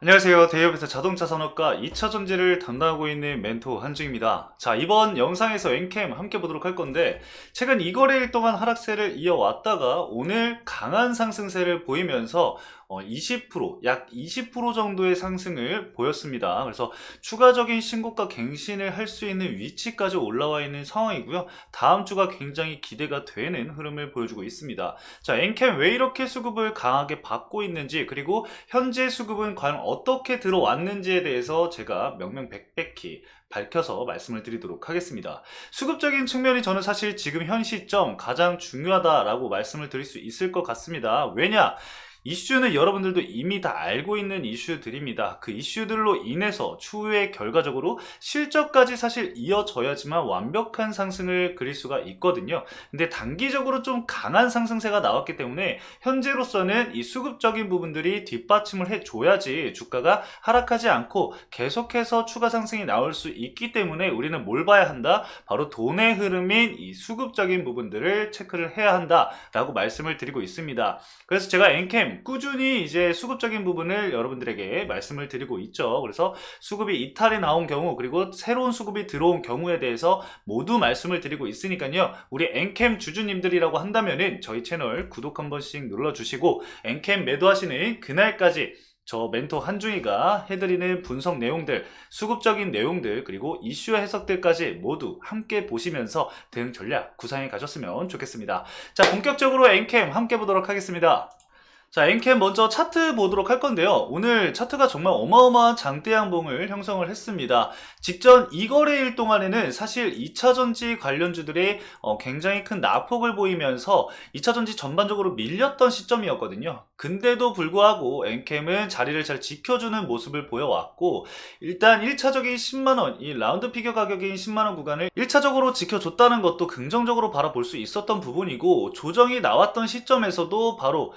안녕하세요. 대기업에서 자동차 산업과 2차 전지를 담당하고 있는 멘토 한중입니다. 자, 이번 영상에서 엔캠 함께 보도록 할 건데, 최근 2거래일 동안 하락세를 이어왔다가 오늘 강한 상승세를 보이면서 약 20% 정도의 상승을 보였습니다. 그래서 추가적인 신고가 갱신을 할 수 있는 위치까지 올라와 있는 상황이고요. 다음 주가 굉장히 기대가 되는 흐름을 보여주고 있습니다. 자, 엔캠 왜 이렇게 수급을 강하게 받고 있는지, 그리고 현재 수급은 과연 어떻게 들어왔는지에 대해서 제가 명명백백히 밝혀서 말씀을 드리도록 하겠습니다. 수급적인 측면이 저는 사실 지금 현 시점 가장 중요하다라고 말씀을 드릴 수 있을 것 같습니다. 왜냐? 이슈는 여러분들도 이미 다 알고 있는 이슈들입니다. 그 이슈들로 인해서 추후에 결과적으로 실적까지 사실 이어져야지만 완벽한 상승을 그릴 수가 있거든요. 근데 단기적으로 좀 강한 상승세가 나왔기 때문에 현재로서는 이 수급적인 부분들이 뒷받침을 해줘야지 주가가 하락하지 않고 계속해서 추가 상승이 나올 수 있기 때문에 우리는 뭘 봐야 한다? 바로 돈의 흐름인 이 수급적인 부분들을 체크를 해야 한다라고 말씀을 드리고 있습니다. 그래서 제가 엔캠 꾸준히 이제 수급적인 부분을 여러분들에게 말씀을 드리고 있죠. 그래서 수급이 이탈이 나온 경우, 그리고 새로운 수급이 들어온 경우에 대해서 모두 말씀을 드리고 있으니까요. 우리 엔캠 주주님들이라고 한다면은 저희 채널 구독 한 번씩 눌러주시고, 엔캠 매도하시는 그날까지 저 멘토 한중이가 해드리는 분석 내용들, 수급적인 내용들, 그리고 이슈 해석들까지 모두 함께 보시면서 대응 전략 구상해 가셨으면 좋겠습니다. 자, 본격적으로 엔캠 함께 보도록 하겠습니다. 자, 엔캠 먼저 차트 보도록 할 건데요. 오늘 차트가 정말 어마어마한 장대 양봉을 형성을 했습니다. 직전 2거래일 동안에는 사실 2차전지 관련주들이 굉장히 큰 낙폭을 보이면서 2차전지 전반적으로 밀렸던 시점이었거든요. 근데도 불구하고 엔캠은 자리를 잘 지켜주는 모습을 보여왔고, 일단 1차적인 10만원, 이 라운드 피겨 가격인 10만원 구간을 1차적으로 지켜줬다는 것도 긍정적으로 바라볼 수 있었던 부분이고, 조정이 나왔던 시점에서도 바로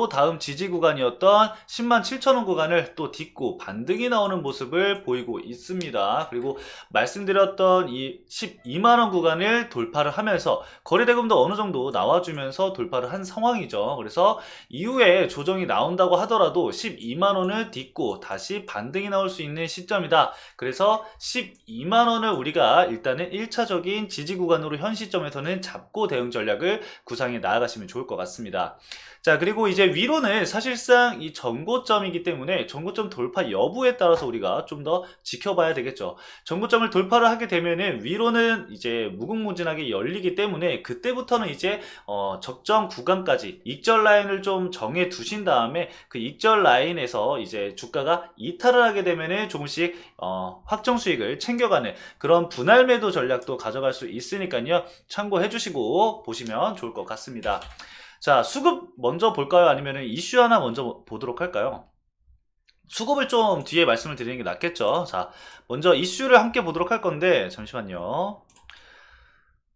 다음 지지 구간이었던 10만 7천원 구간을 또 딛고 반등이 나오는 모습을 보이고 있습니다. 그리고 말씀드렸던 이 12만원 구간을 돌파를 하면서 거래대금도 어느 정도 나와주면서 돌파를 한 상황이죠. 그래서 이후에 조정이 나온다고 하더라도 12만원을 딛고 다시 반등이 나올 수 있는 시점이다. 그래서 12만원을 우리가 일단은 1차적인 지지 구간으로 현 시점에서는 잡고 대응 전략을 구상해 나아가시면 좋을 것 같습니다. 자, 그리고 이제 위로는 사실상 이 전고점이기 때문에 전고점 돌파 여부에 따라서 우리가 좀 더 지켜봐야 되겠죠. 전고점을 돌파를 하게 되면은 위로는 이제 무궁무진하게 열리기 때문에 그때부터는 이제 적정 구간까지 익절 라인을 좀 정해 두신 다음에 그 익절 라인에서 이제 주가가 이탈을 하게 되면은 조금씩 확정 수익을 챙겨가는 그런 분할 매도 전략도 가져갈 수 있으니까요. 참고해 주시고 보시면 좋을 것 같습니다. 자, 수급 먼저 볼까요? 아니면 이슈 하나 먼저 보도록 할까요? 수급을 좀 뒤에 말씀을 드리는 게 낫겠죠. 자, 먼저 이슈를 함께 보도록 할 건데, 잠시만요.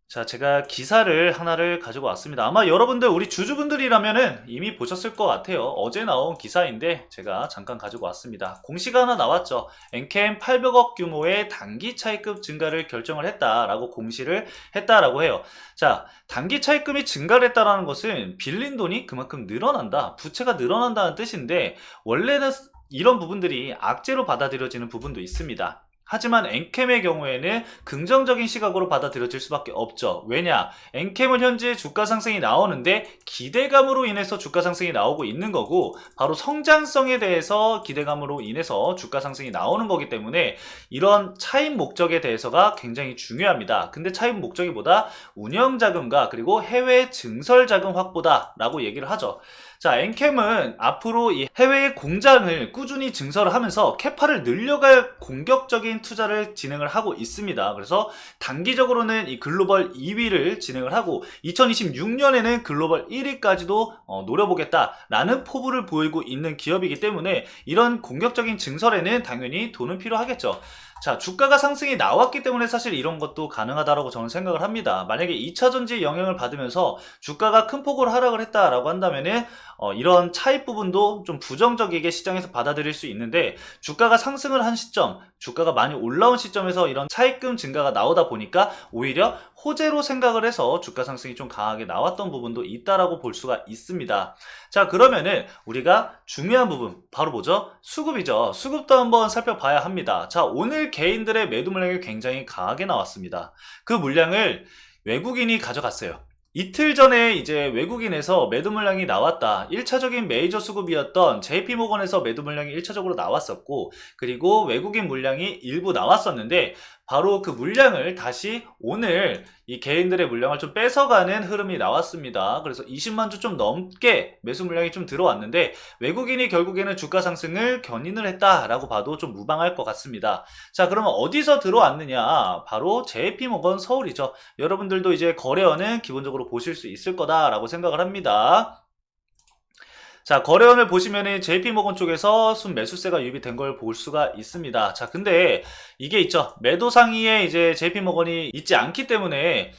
자, 제가 기사를 하나를 가지고 왔습니다. 아마 여러분들, 우리 주주분들이라면은 이미 보셨을 것 같아요. 어제 나온 기사인데 제가 잠깐 가지고 왔습니다. 공시가 하나 나왔죠. 엔캠 800억 규모의 단기 차입금 증가를 결정을 했다라고 공시를 했다라고 해요. 자, 단기 차입금이 증가를 했다라는 것은 빌린 돈이 그만큼 늘어난다, 부채가 늘어난다는 뜻인데, 원래는 이런 부분들이 악재로 받아들여지는 부분도 있습니다. 하지만 엔캠의 경우에는 긍정적인 시각으로 받아들여질 수밖에 없죠. 왜냐? 엔캠은 현재 주가 상승이 나오는데 기대감으로 인해서 주가 상승이 나오고 있는 거고, 바로 성장성에 대해서 기대감으로 인해서 주가 상승이 나오는 거기 때문에 이런 차입 목적에 대해서가 굉장히 중요합니다. 근데 차입 목적이보다 운영자금과 그리고 해외 증설자금 확보다 라고 얘기를 하죠. 자, 엔캠은 앞으로 이 해외의 공장을 꾸준히 증설을 하면서 캐파를 늘려갈 공격적인 투자를 진행을 하고 있습니다. 그래서 단기적으로는 이 글로벌 2위를 진행을 하고 2026년에는 글로벌 1위까지도 노려보겠다라는 포부를 보이고 있는 기업이기 때문에 이런 공격적인 증설에는 당연히 돈은 필요하겠죠. 자, 주가가 상승이 나왔기 때문에 사실 이런 것도 가능하다라고 저는 생각을 합니다. 만약에 2차전지 영향을 받으면서 주가가 큰 폭으로 하락을 했다라고 한다면은 이런 차익 부분도 좀 부정적이게 시장에서 받아들일 수 있는데, 주가가 상승을 한 시점, 주가가 많이 올라온 시점에서 이런 차익금 증가가 나오다 보니까 오히려 호재로 생각을 해서 주가 상승이 좀 강하게 나왔던 부분도 있다라고 볼 수가 있습니다. 자, 그러면은 우리가 중요한 부분 바로 뭐죠? 수급이죠. 수급도 한번 살펴봐야 합니다. 자, 오늘 개인들의 매도 물량이 굉장히 강하게 나왔습니다. 그 물량을 외국인이 가져갔어요. 이틀 전에 이제 외국인에서 매도 물량이 나왔다. 1차적인 메이저 수급이었던 JP모건에서 매도 물량이 1차적으로 나왔었고, 그리고 외국인 물량이 일부 나왔었는데, 바로 그 물량을 다시 오늘 이 개인들의 물량을 좀 뺏어가는 흐름이 나왔습니다. 그래서 20만 주 좀 넘게 매수 물량이 좀 들어왔는데, 외국인이 결국에는 주가 상승을 견인을 했다라고 봐도 좀 무방할 것 같습니다. 자, 그러면 어디서 들어왔느냐? 바로 JP모건 서울이죠. 여러분들도 이제 거래원은 기본적으로 보실 수 있을 거다라고 생각을 합니다. 자, 거래원을 보시면은 JP모건 쪽에서 순 매수세가 유입이 된 걸 볼 수가 있습니다. 자, 근데 이게 있죠. 매도 상위에 이제 JP모건이 있지 않기 때문에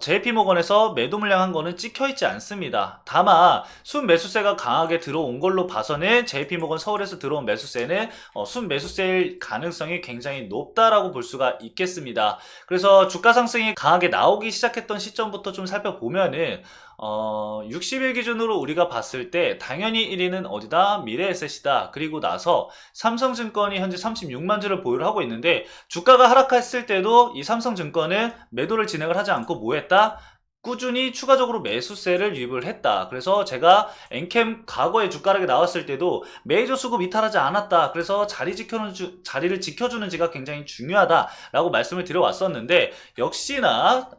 JP모건에서 매도 물량 한 거는 찍혀 있지 않습니다. 다만 순 매수세가 강하게 들어온 걸로 봐서는 JP모건 서울에서 들어온 매수세는 순 매수세일 가능성이 굉장히 높다라고 볼 수가 있겠습니다. 그래서 주가 상승이 강하게 나오기 시작했던 시점부터 좀 살펴보면은 60일 기준으로 우리가 봤을 때 당연히 1위는 어디다? 미래에셋이다. 그리고 나서 삼성증권이 현재 36만 주를 보유를 하고 있는데, 주가가 하락했을 때도 이 삼성증권은 매도를 진행을 하지 않고 뭐 했다? 꾸준히 추가적으로 매수세를 유입을 했다. 그래서 제가 엔캠 과거에 주가락이 나왔을 때도 메이저 수급 이탈하지 않았다. 그래서 자리를 지켜주는 지가 굉장히 중요하다라고 말씀을 드려왔었는데, 역시나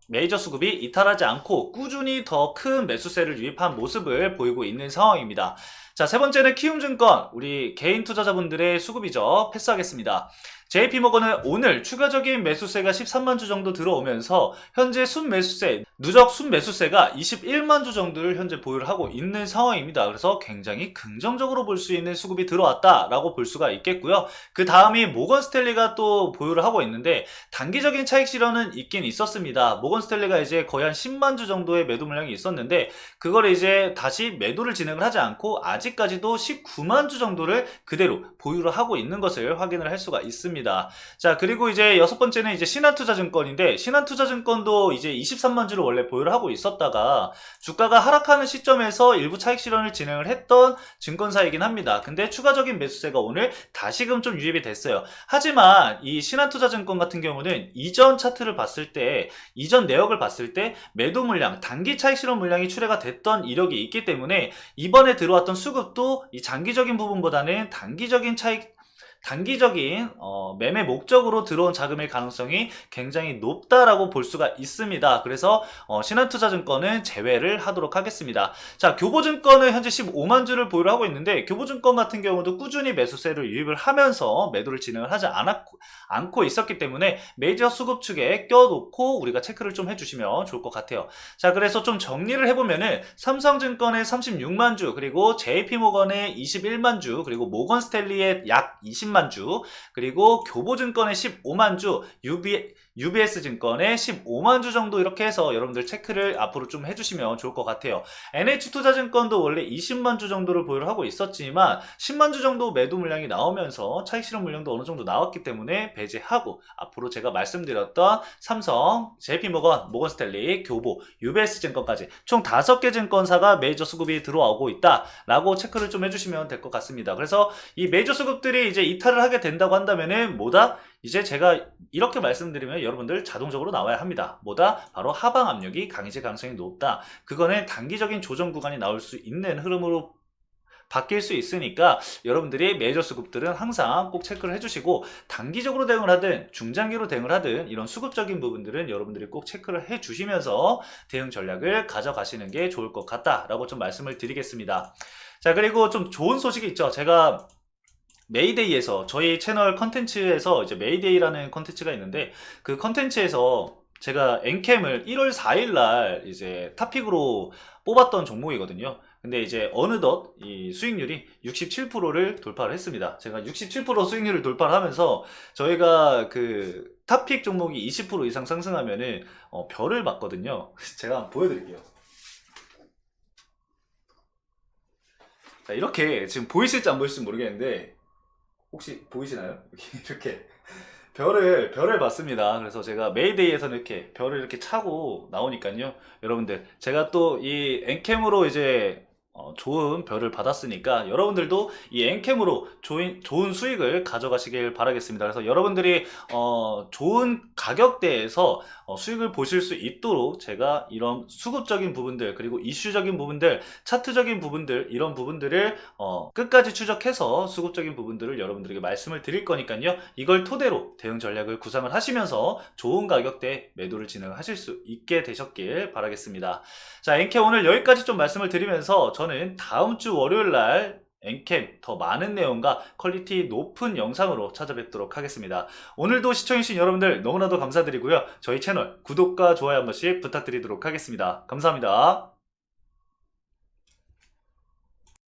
메이저 수급이 이탈하지 않고 꾸준히 더 큰 매수세를 유입한 모습을 보이고 있는 상황입니다. 자, 세 번째는 키움증권, 우리 개인 투자자분들의 수급이죠. 패스하겠습니다. JP모건은 오늘 추가적인 매수세가 13만 주 정도 들어오면서 현재 순매수세, 누적 순매수세가 21만 주 정도를 현재 보유를 하고 있는 상황입니다. 그래서 굉장히 긍정적으로 볼 수 있는 수급이 들어왔다라고 볼 수가 있겠고요. 그 다음이 모건스탠리가 또 보유를 하고 있는데, 단기적인 차익 실현은 있긴 있었습니다. 모건스탠리가 이제 거의 한 10만 주 정도의 매도 물량이 있었는데, 그걸 이제 다시 매도를 진행을 하지 않고 아직까지도 19만 주 정도를 그대로 보유를 하고 있는 것을 확인을 할 수가 있습니다. 자, 그리고 이제 여섯 번째는 이제 신한투자증권인데, 신한투자증권도 이제 23만 주를 원래 보유를 하고 있었다가 주가가 하락하는 시점에서 일부 차익 실현을 진행을 했던 증권사이긴 합니다. 근데 추가적인 매수세가 오늘 다시금 좀 유입이 됐어요. 하지만 이 신한투자증권 같은 경우는 이전 차트를 봤을 때, 이전 내역을 봤을 때 매도 물량, 단기 차익 실현 물량이 출회가 됐던 이력이 있기 때문에 이번에 들어왔던 수급도 이 장기적인 부분보다는 단기적인 매매 목적으로 들어온 자금일 가능성이 굉장히 높다라고 볼 수가 있습니다. 그래서 신한투자증권은 제외를 하도록 하겠습니다. 자, 교보증권은 현재 15만 주를 보유를 하고 있는데, 교보증권 같은 경우도 꾸준히 매수세를 유입을 하면서 매도를 진행을 하지 않고 있었기 때문에 메이저 수급 축에 껴놓고 우리가 체크를 좀 해주시면 좋을 것 같아요. 자, 그래서 좀 정리를 해보면은 삼성증권의 36만 주, 그리고 JP모건의 21만 주, 그리고 모건스탠리의 약 20만 주, 그리고 교보증권의 15만 주, UBS증권의 15만 주 정도, 이렇게 해서 여러분들 체크를 앞으로 좀 해주시면 좋을 것 같아요. NH투자증권도 원래 20만 주 정도를 보유를 하고 있었지만 10만 주 정도 매도 물량이 나오면서 차익 실현 물량도 어느 정도 나왔기 때문에 배제하고, 앞으로 제가 말씀드렸던 삼성, JP모건, 모건스탠리, 교보, UBS증권까지 총 5개 증권사가 메이저 수급이 들어오고 있다라고 체크를 좀 해주시면 될 것 같습니다. 그래서 이 메이저 수급들이 이제 이탈을 하게 된다고 한다면은 뭐다? 이제 제가 이렇게 말씀드리면 여러분들 자동적으로 나와야 합니다. 뭐다? 바로 하방 압력이 강해질 가능성이 높다. 그거는 단기적인 조정 구간이 나올 수 있는 흐름으로 바뀔 수 있으니까 여러분들이 메이저 수급들은 항상 꼭 체크를 해주시고, 단기적으로 대응을 하든 중장기로 대응을 하든 이런 수급적인 부분들은 여러분들이 꼭 체크를 해주시면서 대응 전략을 가져가시는 게 좋을 것 같다라고 좀 말씀을 드리겠습니다. 자, 그리고 좀 좋은 소식이 있죠. 제가 메이데이에서, 저희 채널 컨텐츠에서 이제 메이데이라는 컨텐츠가 있는데, 그 컨텐츠에서 제가 엔캠을 1월 4일날 이제 탑픽으로 뽑았던 종목이거든요. 근데 이제 어느덧 이 수익률이 67%를 돌파를 했습니다. 제가 67% 수익률을 돌파를 하면서 저희가 그 탑픽 종목이 20% 이상 상승하면은 별을 받거든요. 제가 한번 보여드릴게요. 자, 이렇게 지금 보이실지 안 보이실지 모르겠는데 혹시 보이시나요? 이렇게 별을 봤습니다. 그래서 제가 메이데이에서는 이렇게 별을 이렇게 차고 나오니까요. 여러분들 제가 또 이 엔캠으로 이제 좋은 별을 받았으니까 여러분들도 이 엔캠으로 좋은 수익을 가져가시길 바라겠습니다. 그래서 여러분들이 좋은 가격대에서 수익을 보실 수 있도록 제가 이런 수급적인 부분들 그리고 이슈적인 부분들 차트적인 부분들 이런 부분들을 끝까지 추적해서 수급적인 부분들을 여러분들에게 말씀을 드릴 거니까요. 이걸 토대로 대응 전략을 구상을 하시면서 좋은 가격대 매도를 진행하실 수 있게 되셨길 바라겠습니다. 자, 엔캠 오늘 여기까지 좀 말씀을 드리면서 저는 다음 주 월요일 날 엔캠 더 많은 내용과 퀄리티 높은 영상으로 찾아뵙도록 하겠습니다. 오늘도 시청해주신 여러분들 너무나도 감사드리고요. 저희 채널 구독과 좋아요 한 번씩 부탁드리도록 하겠습니다. 감사합니다.